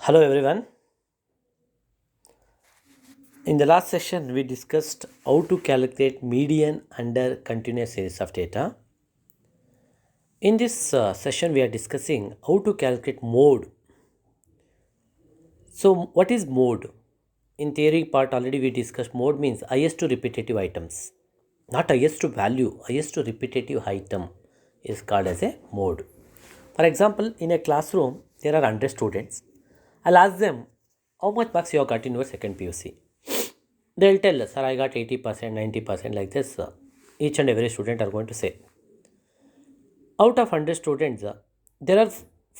Hello everyone. In the last session, we discussed how to calculate median under continuous series of data. In this session, we are discussing how to calculate mode. So, what is mode? In theory part, already we discussed mode means highest to repetitive items, not highest to value, highest to repetitive item is called as a mode. For example, in a classroom, there are 100 students. I'll ask them how much marks you have got in your second PUC. They'll tell us, sir, I got 80%, 90%, like this. Each and every student are going to say. Out of 100 students, there are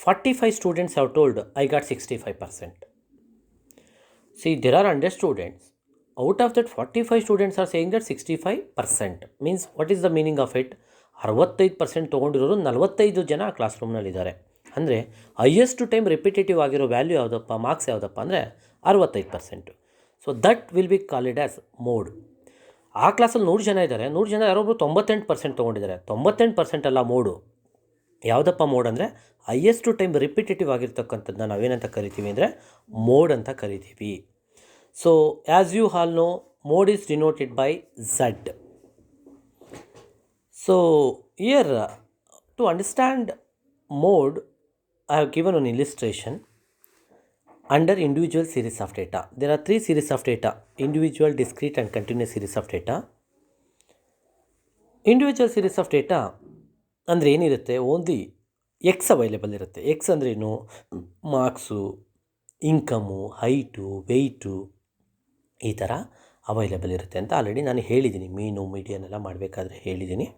45 students have told, I got 65%. See, there are 100 students. Out of that, 45 students are saying that 65%. Means, what is the meaning of it? 65% ತೊಗೊಂಡಿರೋರು 45 ಜನ class ರೂಮ್ನಲ್ಲಿದ್ದಾರೆ. ಅಂದರೆ highest time repetitive ಆಗಿರೋ value ಯಾವುದಪ್ಪ, marks ಯಾವುದಪ್ಪ ಅಂದರೆ 65%. So that will be called as mode. ಆ ಕ್ಲಾಸಲ್ಲಿ 100 ಜನ ಇದ್ದಾರೆ, 100 ಜನ ಯಾರೊಬ್ಬರು 98% ತೊಗೊಂಡಿದ್ದಾರೆ. 98% ಅಲ್ಲ ಮೋಡು. ಯಾವುದಪ್ಪ ಮೋಡ್ ಅಂದರೆ ಹೈಯೆಸ್ಟ್ ಟೈಮ್ ರಿಪಿಟೇಟಿವ್ ಆಗಿರ್ತಕ್ಕಂಥದ್ದನ್ನ ನಾವೇನಂತ ಕರಿತೀವಿ ಅಂದರೆ ಮೋಡ್ ಅಂತ ಕರಿತೀವಿ. So as you all know, mode is denoted by Z. So here to understand mode, I have given an illustration under individual series of data. There are 3 series of data: individual, discrete and continuous series of data. Individual series of data ಅಂದರೆ ಏನಿರುತ್ತೆ, only X available ಇರುತ್ತೆ. X ಅಂದರೆ ಏನು? Marks, income, height, weight ಈ ಥರ available ಇರುತ್ತೆ ಅಂತ already ನಾನು ಹೇಳಿದ್ದೀನಿ. ಮೀನು ಮೀಡಿಯನ್ ಎಲ್ಲ ಮಾಡಬೇಕಾದ್ರೆ ಹೇಳಿದ್ದೀನಿ.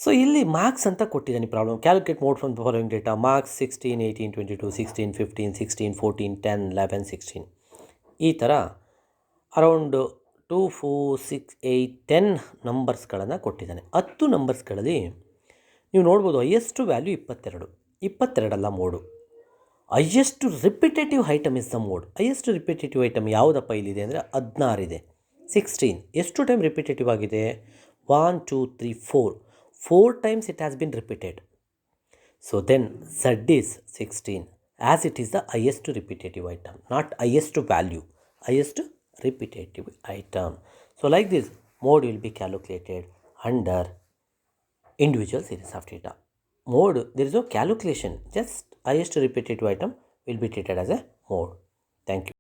ಸೊ ಇಲ್ಲಿ ಮಾರ್ಕ್ಸ್ ಅಂತ ಕೊಟ್ಟಿದ್ದೀನಿ problem. Calculate mode from following data: marks 16, 18, 22, 16, 15, 16, 14, 10, 11, 16 ಈ ಥರ ಅರೌಂಡ್ 2, 4, 6, 8, 10 ನಂಬರ್ಸ್ಗಳನ್ನು ಕೊಟ್ಟಿದ್ದಾನೆ. 10 ನಂಬರ್ಸ್ಗಳಲ್ಲಿ ನೀವು ನೋಡ್ಬೋದು ಹೈಯೆಸ್ಟ್ ವ್ಯಾಲ್ಯೂ 22 ಅಲ್ಲ mode. Highest repetitive item is the mode. Highest repetitive item ಯಾವುದಪ್ಪ ಇಲ್ಲಿದೆ ಅಂದರೆ 16 ಇದೆ. 16 ಎಷ್ಟು ಟೈಮ್ ರಿಪಿಟೇಟಿವ್ ಆಗಿದೆ? 1, 2, 3, 4 times it has been repeated. So then Z is 16 as it is the highest repetitive item, not highest value, highest repetitive item. So like this, mode will be calculated under individual series of data. Mode, there is no calculation, just highest repetitive item will be treated as a mode. Thank you.